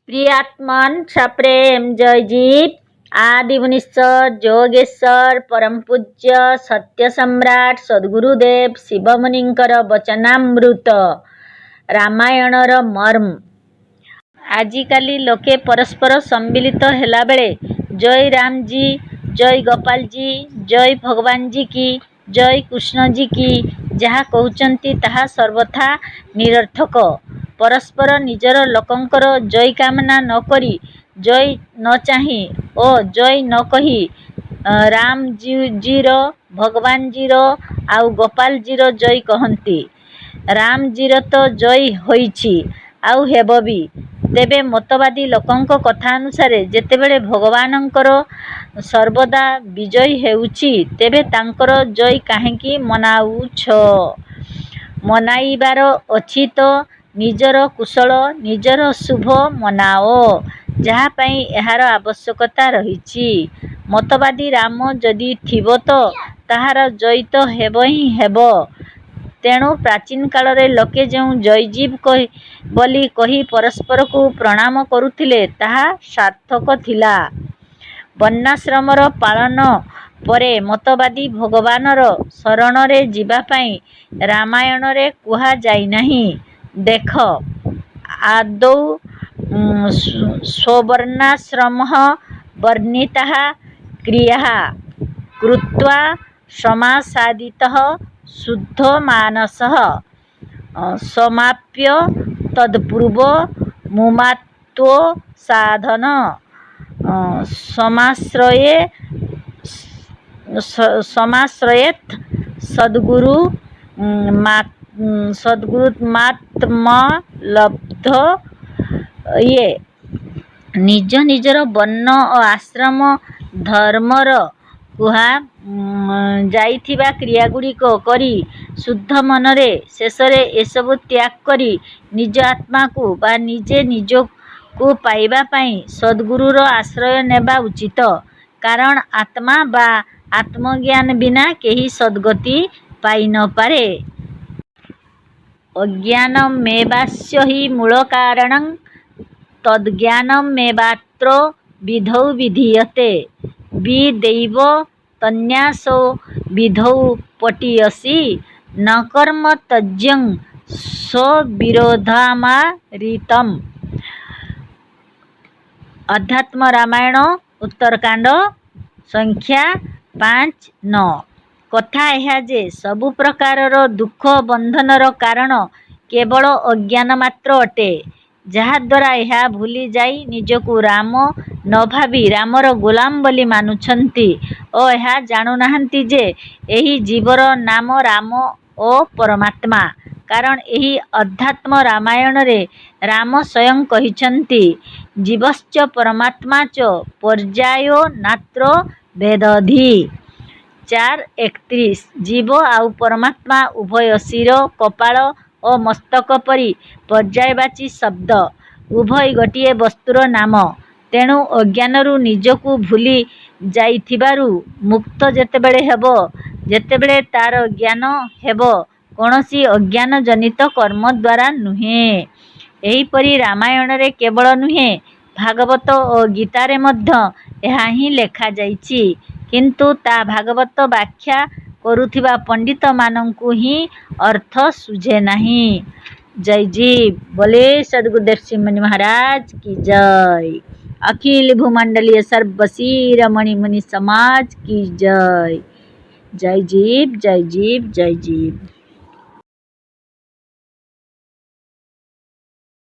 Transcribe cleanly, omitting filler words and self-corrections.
प्रियात्मन सप्रेम जयजीत आदि मुनीश्वर जोगेश्वर परम पूज्य सत्य सम्राट सद्गुरुदेव शिवमुनिंकर वचनामृत रामायणर मर्म। आजिकाली लोके परस्पर सम्मिलित हेला बेले जय राम जी, जय गोपाल जी, जय भगवान जी की, जय कृष्ण जी की जहाँ कहउचंती ताहा सर्वथा निरर्थक। परस्पर निजर लोकंकर जय कामना न करी, जय न चाही ओ जय न कही राम जीर, भगवान जीर आउ गोपाल जीर जय कहंती। राम जीर तो जय होइछि आउ हेब भी। तेबे मतवादी लोकंक कथा अनुसारे जेतेबेले भगवानंकर सर्वदा विजय हेउछि तेबे तांकर जय काहेकि मनाउछ? मनाइबार अछि तो निजर कुशल निजर शुभ मनाओ, ଯାହା ପାଇଁ ଏହାର ଆବଶ୍ୟକତା ରହିଛି। ମତବାଦୀ ରାମ ଯଦି ଥିବ ତ ତାହାର ଜୟ ତ ହେବ ହିଁ ହେବ। ତେଣୁ ପ୍ରାଚୀନ କାଳରେ ଲୋକେ ଯେଉଁ ଜୟଜୀବ ବୋଲି କହି ପରସ୍ପରକୁ ପ୍ରଣାମ କରୁଥିଲେ ତାହା ସାର୍ଥକ ଥିଲା। ବର୍ଣ୍ଣାଶ୍ରମର ପାଳନ ପରେ ମତବାଦୀ ଭଗବାନର ଶରଣରେ ଯିବା ପାଇଁ ରାମାୟଣରେ କୁହାଯାଇନାହିଁ। ଦେଖ, ଆଦୌ ସ୍ୱବର୍ଣ୍ଣାଶ୍ରମଃ ବର୍ଣ୍ଣିତାଃ କ୍ରିୟାଃ କୃତ୍ୱା ସମାସାଦିତଃ ଶୁଦ୍ଧମାନସଃ ସମାପ୍ୟ ତତ୍ପୂର୍ବ ମୁମାତ୍ୱସାଧନ ସମାଶ୍ରୟେତ୍ ସଦ୍ଗୁରୁମାତ୍ମଲବ୍ଧୟେ। ନିଜ ନିଜର ବର୍ଣ୍ଣ ଓ ଆଶ୍ରମ ଧର୍ମର କୁହା ଯାଇଥିବା କ୍ରିୟାଗୁଡ଼ିକ କରି ଶୁଦ୍ଧ ମନରେ ଶେଷରେ ଏସବୁ ତ୍ୟାଗ କରି ନିଜ ଆତ୍ମାକୁ ବା ନିଜେ ନିଜକୁ ପାଇବା ପାଇଁ ସଦ୍ଗୁରୁର ଆଶ୍ରୟ ନେବା ଉଚିତ। କାରଣ ଆତ୍ମା ବା ଆତ୍ମଜ୍ଞାନ ବିନା କେହି ସଦ୍ଗତି ପାଇ ନ ପାରେ। ଅଜ୍ଞାନମେବାସ୍ୟ ହି ମୂଳ କାରଣଂ ତଦ୍ଜ୍ଞାନମେବାତ୍ର ବିଧୌ ବିଧୀୟତେ। ବିଧୈବ ତନ୍ୟାସୋ ବିଧୌ ପଠୀୟସୀ ନ କର୍ମ ତ୍ୟଜ୍ୟ ସ୍ୱବିରୋଧମାରିତମ୍। ଅଧ୍ୟାତ୍ମ ରାମାୟଣ ଉତ୍ତରକାଣ୍ଡ ସଂଖ୍ୟା 5-9। କଥା ଏହା ଯେ ସବୁ ପ୍ରକାରର ଦୁଃଖ ବନ୍ଧନର କାରଣ କେବଳ ଅଜ୍ଞାନ ମାତ୍ର ଅଟେ। ଯାହାଦ୍ୱାରା ଏହା ଭୁଲି ଯାଇ ନିଜକୁ ରାମ ନ ଭାବି ରାମର ଗୋଲାମ ବୋଲି ମାନୁଛନ୍ତି ଓ ଏହା ଜାଣୁନାହାନ୍ତି ଯେ ଏହି ଜୀବର ନାମ ରାମ ଓ ପରମାତ୍ମା। କାରଣ ଏହି ଅଧ୍ୟାତ୍ମ ରାମାୟଣରେ ରାମ ସ୍ୱୟଂ କହିଛନ୍ତି, ଜୀବଶ୍ଚ ପରମାତ୍ମା ଚ ପର୍ଯ୍ୟାୟୋ ନାତ୍ର ଭେଦଧି। 4:31। ଜୀବ ଆଉ ପରମାତ୍ମା ଉଭୟ ଶିର, କପାଳ ଓ ମସ୍ତକ ପରି ପର୍ଯ୍ୟାୟବାଚୀ ଶବ୍ଦ। ଉଭୟ ଗୋଟିଏ ବସ୍ତୁର ନାମ। ତେଣୁ ଅଜ୍ଞାନରୁ ନିଜକୁ ଭୁଲି ଯାଇଥିବାରୁ ମୁକ୍ତ ଯେତେବେଳେ ହେବ, ଯେତେବେଳେ ତାର ଜ୍ଞାନ ହେବ କୌଣସି ଅଜ୍ଞାନ ଜନିତ କର୍ମ ଦ୍ୱାରା ନୁହେଁ। ଏହିପରି ରାମାୟଣରେ କେବଳ ନୁହେଁ, ଭାଗବତ ଓ ଗୀତାରେ ମଧ୍ୟ ଏହା ହିଁ ଲେଖାଯାଇଛି। କିନ୍ତୁ ତା ଭାଗବତ ବ୍ୟାଖ୍ୟା କରୁଥିବା ପଣ୍ଡିତମାନଙ୍କୁ ହିଁ ଅର୍ଥ ଶୁଝେ ନାହିଁ। जयजीव बोले सद्गुरुदेव सिंह महाराज की जय। अखिल भूमंडलीय सर्वशीर मणि मुनि समाज की जय। जय जीव जय जीव जय जीव।